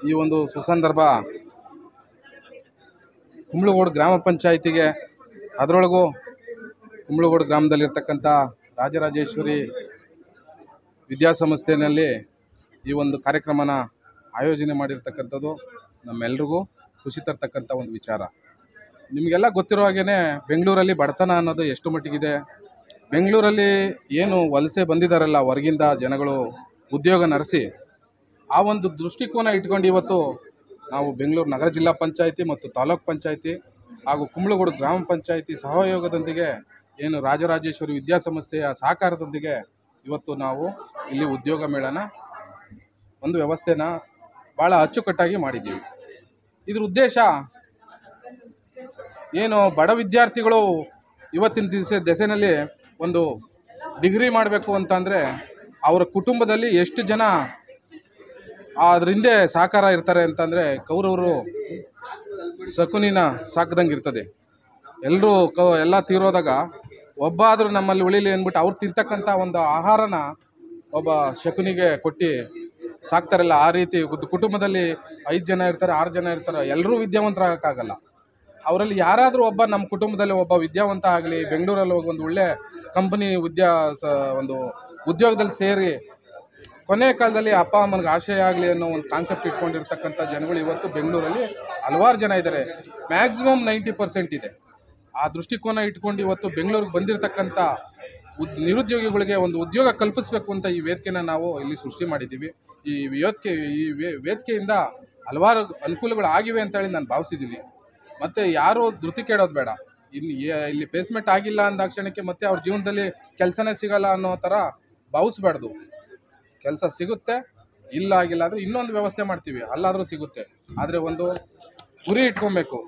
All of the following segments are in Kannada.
ಈ ಒಂದು ಸುಸಂದರ್ಭ ಕುಂಬ್ಳಗೋಡು ಗ್ರಾಮ ಪಂಚಾಯಿತಿಗೆ, ಅದರೊಳಗೂ ಕುಂಬ್ಳಗೋಡು ಗ್ರಾಮದಲ್ಲಿರ್ತಕ್ಕಂಥ ರಾಜರಾಜೇಶ್ವರಿ ವಿದ್ಯಾಸಂಸ್ಥೆಯಲ್ಲಿ ಈ ಒಂದು ಕಾರ್ಯಕ್ರಮನ ಆಯೋಜನೆ ಮಾಡಿರ್ತಕ್ಕಂಥದ್ದು ನಮ್ಮೆಲ್ರಿಗೂ ಖುಷಿ ತರ್ತಕ್ಕಂಥ ಒಂದು ವಿಚಾರ. ನಿಮಗೆಲ್ಲ ಗೊತ್ತಿರೋ ಹಾಗೇ ಬೆಂಗಳೂರಲ್ಲಿ ಬಡತನ ಅನ್ನೋದು ಎಷ್ಟು ಮಟ್ಟಿಗಿದೆ. ಬೆಂಗಳೂರಲ್ಲಿ ಏನು ವಲಸೆ ಬಂದಿದ್ದಾರಲ್ಲ ಹೊರಗಿಂದ ಜನಗಳು ಉದ್ಯೋಗ ನಡೆಸಿ, ಆ ಒಂದು ದೃಷ್ಟಿಕೋನ ಇಟ್ಕೊಂಡು ಇವತ್ತು ನಾವು ಬೆಂಗಳೂರು ನಗರ ಜಿಲ್ಲಾ ಪಂಚಾಯಿತಿ ಮತ್ತು ತಾಲೂಕು ಪಂಚಾಯಿತಿ ಹಾಗೂ ಕುಂಬ್ಳಗೋಡು ಗ್ರಾಮ ಪಂಚಾಯಿತಿ ಸಹಯೋಗದೊಂದಿಗೆ ಏನು ರಾಜರಾಜೇಶ್ವರಿ ವಿದ್ಯಾಸಂಸ್ಥೆಯ ಸಹಕಾರದೊಂದಿಗೆ ಇವತ್ತು ನಾವು ಇಲ್ಲಿ ಉದ್ಯೋಗ ಮೇಳನ ಒಂದು ವ್ಯವಸ್ಥೆನ ಭಾಳ ಅಚ್ಚುಕಟ್ಟಾಗಿ ಮಾಡಿದ್ದೀವಿ. ಇದ್ರ ಉದ್ದೇಶ ಏನು, ಬಡ ವಿದ್ಯಾರ್ಥಿಗಳು ಇವತ್ತಿನ ದೆಸೆಯಲ್ಲಿ ಒಂದು ಡಿಗ್ರಿ ಮಾಡಬೇಕು ಅಂತಂದರೆ ಅವರ ಕುಟುಂಬದಲ್ಲಿ ಎಷ್ಟು ಜನ ಅದ್ರ ಹಿಂದೆ ಸಹಕಾರ ಇರ್ತಾರೆ ಅಂತಂದರೆ, ಕೌರವರು ಶಕುನಿನ ಸಾಕ್ದಂಗೆ ಇರ್ತದೆ. ಎಲ್ಲರೂ ಎಲ್ಲ ತೀರೋದಾಗ ಒಬ್ಬ ಆದರೂ ನಮ್ಮಲ್ಲಿ ಉಳಿಲಿ ಅಂದ್ಬಿಟ್ಟು ಅವ್ರು ತಿಂತಕ್ಕಂಥ ಒಂದು ಆಹಾರನ ಒಬ್ಬ ಶಕುನಿಗೆ ಕೊಟ್ಟು ಸಾಕ್ತಾರಲ್ಲ, ಆ ರೀತಿ ಕುಟುಂಬದಲ್ಲಿ 5 ಜನ ಇರ್ತಾರೆ, 6 ಜನ ಇರ್ತಾರೆ, ಎಲ್ಲರೂ ವಿದ್ಯಾವಂತರಾಗೋಕ್ಕಾಗಲ್ಲ. ಅವರಲ್ಲಿ ಯಾರಾದರೂ ಒಬ್ಬ ನಮ್ಮ ಕುಟುಂಬದಲ್ಲಿ ಒಬ್ಬ ವಿದ್ಯಾವಂತ ಆಗಲಿ, ಬೆಂಗಳೂರಲ್ಲಿ ಹೋಗಿ ಒಂದು ಒಳ್ಳೆ ಕಂಪನಿ ಒಂದು ಉದ್ಯೋಗದಲ್ಲಿ ಸೇರಿ ಕೊನೆಯ ಕಾಲದಲ್ಲಿ ಅಪ್ಪ ಅಮ್ಮನಿಗೆ ಆಶಯ ಆಗಲಿ ಅನ್ನೋ ಒಂದು ಕಾನ್ಸೆಪ್ಟ್ ಇಟ್ಕೊಂಡಿರ್ತಕ್ಕಂಥ ಜನಗಳು ಇವತ್ತು ಬೆಂಗಳೂರಲ್ಲಿ ಹಲವಾರು ಜನ ಇದ್ದಾರೆ. ಮ್ಯಾಕ್ಸಿಮಮ್ 90% ಇದೆ. ಆ ದೃಷ್ಟಿಕೋನ ಇಟ್ಕೊಂಡು ಇವತ್ತು ಬೆಂಗಳೂರಿಗೆ ಬಂದಿರತಕ್ಕಂಥ ನಿರುದ್ಯೋಗಿಗಳಿಗೆ ಒಂದು ಉದ್ಯೋಗ ಕಲ್ಪಿಸಬೇಕು ಅಂತ ಈ ವೇದಿಕೆನ ನಾವು ಇಲ್ಲಿ ಸೃಷ್ಟಿ ಮಾಡಿದ್ದೀವಿ. ಈ ವೇದಿಕೆಯಿಂದ ಹಲವಾರು ಅನುಕೂಲಗಳು ಆಗಿವೆ ಅಂತ ಹೇಳಿ ನಾನು ಭಾವಿಸಿದ್ದೀನಿ. ಮತ್ತು ಯಾರೂ ಧೃತಿ ಕೇಳೋದು ಬೇಡ. ಇಲ್ಲಿ ಪ್ಲೇಸ್ಮೆಂಟ್ ಆಗಿಲ್ಲ ಅಂದಾಕ್ಷಣಕ್ಕೆ ಮತ್ತೆ ಅವ್ರ ಜೀವನದಲ್ಲಿ ಕೆಲಸನೇ ಸಿಗಲ್ಲ ಅನ್ನೋ ಥರ ಭಾವಿಸ್ಬಾರ್ದು. ಕೆಲಸ ಸಿಗುತ್ತೆ, ಇಲ್ಲ ಆಗಿಲ್ಲ ಅಂದರೆ ಇನ್ನೊಂದು ವ್ಯವಸ್ಥೆ ಮಾಡ್ತೀವಿ, ಅಲ್ಲಾದರೂ ಸಿಗುತ್ತೆ. ಆದರೆ ಒಂದು ಗುರಿ ಇಟ್ಕೊಬೇಕು.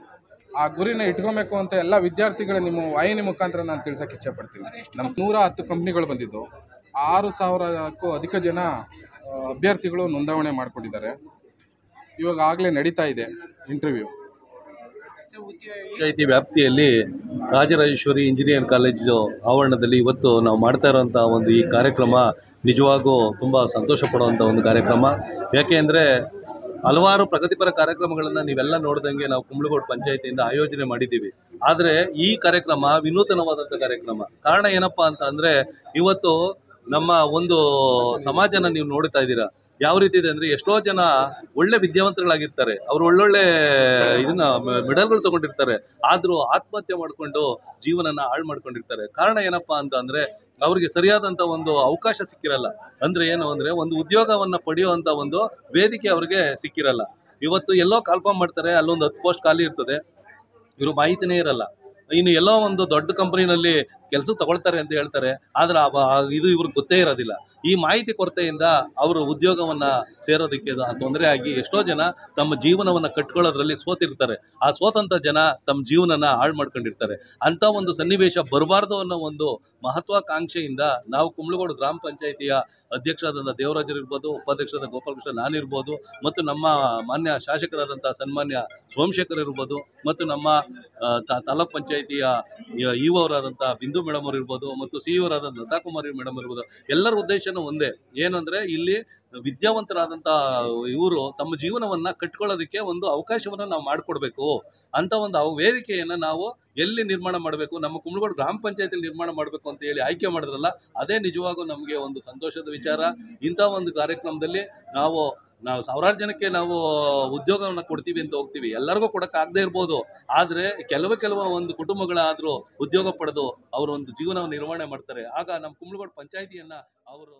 ಆ ಗುರಿನ ಇಟ್ಕೊಬೇಕು ಅಂತ ಎಲ್ಲ ವಿದ್ಯಾರ್ಥಿಗಳು ನಿಮ್ಮ ವಾಹಿನಿ ಮುಖಾಂತರ ನಾನು ತಿಳ್ಸೋಕ್ಕೆ ಇಷ್ಟಪಡ್ತೀನಿ. ನಮ್ಮ 110 ಕಂಪ್ನಿಗಳು ಬಂದಿದ್ದು, 6000ಕ್ಕೂ ಅಧಿಕ ಜನ ಅಭ್ಯರ್ಥಿಗಳು ನೋಂದಾವಣೆ ಮಾಡ್ಕೊಂಡಿದ್ದಾರೆ. ಇವಾಗ ಆಗಲೇ ನಡೀತಾ ಇದೆ ಇಂಟರ್ವ್ಯೂ. ಪಂಚಾಯಿತಿ ವ್ಯಾಪ್ತಿಯಲ್ಲಿ ರಾಜರಾಜೇಶ್ವರಿ ಇಂಜಿನಿಯರಿಂಗ್ ಕಾಲೇಜು ಆವರಣದಲ್ಲಿ ಇವತ್ತು ನಾವು ಮಾಡ್ತಾ ಇರೋಂಥ ಒಂದು ಈ ಕಾರ್ಯಕ್ರಮ ನಿಜವಾಗೂ ತುಂಬ ಸಂತೋಷ ಪಡುವಂಥ ಒಂದು ಕಾರ್ಯಕ್ರಮ. ಯಾಕೆ ಅಂದರೆ ಹಲವಾರು ಪ್ರಗತಿಪರ ಕಾರ್ಯಕ್ರಮಗಳನ್ನು ನೀವೆಲ್ಲ ನೋಡ್ದಂಗೆ ನಾವು ಕುಂಬ್ಳಗೋಡು ಪಂಚಾಯಿತಿಯಿಂದ ಆಯೋಜನೆ ಮಾಡಿದ್ದೀವಿ. ಆದರೆ ಈ ಕಾರ್ಯಕ್ರಮ ವಿನೂತನವಾದಂಥ ಕಾರ್ಯಕ್ರಮ. ಕಾರಣ ಏನಪ್ಪ ಅಂತ ಅಂದರೆ, ಇವತ್ತು ನಮ್ಮ ಒಂದು ಸಮಾಜನ ನೀವು ನೋಡ್ತಾ ಇದ್ದೀರಾ ಯಾವ ರೀತಿ ಇದೆ ಅಂದರೆ, ಎಷ್ಟೋ ಜನ ಒಳ್ಳೆ ವಿದ್ಯಾವಂತರುಗಳಾಗಿರ್ತಾರೆ, ಅವರು ಒಳ್ಳೊಳ್ಳೆ ಇದನ್ನ ಮೆಡಲ್ಗಳು ತೊಗೊಂಡಿರ್ತಾರೆ, ಆದರೂ ಆತ್ಮಹತ್ಯೆ ಮಾಡಿಕೊಂಡು ಜೀವನನ ಹಾಳು ಮಾಡ್ಕೊಂಡಿರ್ತಾರೆ. ಕಾರಣ ಏನಪ್ಪ ಅಂತ ಅಂದರೆ, ಅವ್ರಿಗೆ ಸರಿಯಾದಂಥ ಒಂದು ಅವಕಾಶ ಸಿಕ್ಕಿರಲ್ಲ. ಅಂದರೆ ಏನು ಅಂದರೆ, ಒಂದು ಉದ್ಯೋಗವನ್ನು ಪಡೆಯುವಂಥ ಒಂದು ವೇದಿಕೆ ಅವ್ರಿಗೆ ಸಿಕ್ಕಿರಲ್ಲ. ಇವತ್ತು ಎಲ್ಲೋ ಕಾಲ್ಫಾರ್ಮ್ ಮಾಡ್ತಾರೆ, ಅಲ್ಲೊಂದು 10 ಪೋಸ್ಟ್ ಖಾಲಿ ಇರ್ತದೆ, ಇವರು ಮಾಹಿತಿನೇ ಇರಲ್ಲ. ಇನ್ನು ಎಲ್ಲೋ ಒಂದು ದೊಡ್ಡ ಕಂಪನಿನಲ್ಲಿ ಕೆಲಸ ತಗೊಳ್ತಾರೆ ಅಂತ ಹೇಳ್ತಾರೆ, ಆದರೆ ಇದು ಇವ್ರಿಗೆ ಗೊತ್ತೇ ಇರೋದಿಲ್ಲ. ಈ ಮಾಹಿತಿ ಕೊರತೆಯಿಂದ ಅವರು ಉದ್ಯೋಗವನ್ನು ಸೇರೋದಕ್ಕೆ ತೊಂದರೆ ಆಗಿ ಎಷ್ಟೋ ಜನ ತಮ್ಮ ಜೀವನವನ್ನು ಕಟ್ಕೊಳ್ಳೋದ್ರಲ್ಲಿ ಸೋತಿರ್ತಾರೆ. ಆ ಸೋತಂಥ ಜನ ತಮ್ಮ ಜೀವನನ ಹಾಳು ಮಾಡ್ಕೊಂಡಿರ್ತಾರೆ. ಅಂಥ ಒಂದು ಸನ್ನಿವೇಶ ಬರಬಾರ್ದು ಅನ್ನೋ ಒಂದು ಮಹತ್ವಾಕಾಂಕ್ಷೆಯಿಂದ ನಾವು ಕುಂಬ್ಳಗೋಡು ಗ್ರಾಮ ಪಂಚಾಯಿತಿಯ ಅಧ್ಯಕ್ಷರಾದಂಥ ದೇವರಾಜರು ಇರ್ಬೋದು, ಉಪಾಧ್ಯಕ್ಷರಾದ ಗೋಪಾಲಕೃಷ್ಣ ನಾನಿರ್ಬೋದು, ಮತ್ತು ನಮ್ಮ ಮಾನ್ಯ ಶಾಸಕರಾದಂಥ ಸನ್ಮಾನ್ಯ ಸೋಮಶೇಖರ್ ಇರ್ಬೋದು, ಮತ್ತು ನಮ್ಮ ತಾಲೂಕ್ ಪಂಚಾಯಿತಿಯ ಇವರಾದಂಥ ಬಿಂದು ಮೇಡಮ್ ಅವರು ಇರ್ಬೋದು, ಮತ್ತು ಸಿಇಒರಾದಂಥ ಲತಾಕುಮಾರಿ ಮೇಡಮ್ ಇರ್ಬೋದು. ಎಲ್ಲರ ಉದ್ದೇಶನೂ ಒಂದೇ, ಏನಂದರೆ ಇಲ್ಲಿ ವಿದ್ಯಾವಂತರಾದಂಥ ಇವರು ತಮ್ಮ ಜೀವನವನ್ನು ಕಟ್ಕೊಳ್ಳೋದಕ್ಕೆ ಒಂದು ಅವಕಾಶವನ್ನು ನಾವು ಮಾಡಿಕೊಡ್ಬೇಕು. ಅಂಥ ಒಂದು ವೇದಿಕೆಯನ್ನು ನಾವು ಎಲ್ಲಿ ನಿರ್ಮಾಣ ಮಾಡಬೇಕು, ನಮ್ಮ ಕುಂಬ್ಳಗೋಡು ಗ್ರಾಮ ಪಂಚಾಯತಿಯಲ್ಲಿ ನಿರ್ಮಾಣ ಮಾಡಬೇಕು ಅಂತ ಹೇಳಿ ಆಯ್ಕೆ ಮಾಡಿದ್ರಲ್ಲ, ಅದೇ ನಿಜವಾಗೂ ನಮಗೆ ಒಂದು ಸಂತೋಷದ ವಿಚಾರ. ಇಂಥ ಒಂದು ಕಾರ್ಯಕ್ರಮದಲ್ಲಿ ನಾವು ಸಾವಿರಾರು ಜನಕ್ಕೆ ನಾವು ಉದ್ಯೋಗವನ್ನು ಕೊಡ್ತೀವಿ ಅಂತ ಹೋಗ್ತೀವಿ, ಎಲ್ಲರಿಗೂ ಕೊಡೋಕ್ಕಾಗದೇ ಇರ್ಬೋದು. ಆದರೆ ಕೆಲವು ಒಂದು ಕುಟುಂಬಗಳಾದರೂ ಉದ್ಯೋಗ ಪಡೆದು ಅವರು ಒಂದು ಜೀವನವನ್ನು ನಿರ್ವಹಣೆ ಮಾಡ್ತಾರೆ. ಆಗ ನಮ್ಮ ಕುಂಬ್ಳಗೋಡು ಪಂಚಾಯಿತಿಯನ್ನು ಅವರು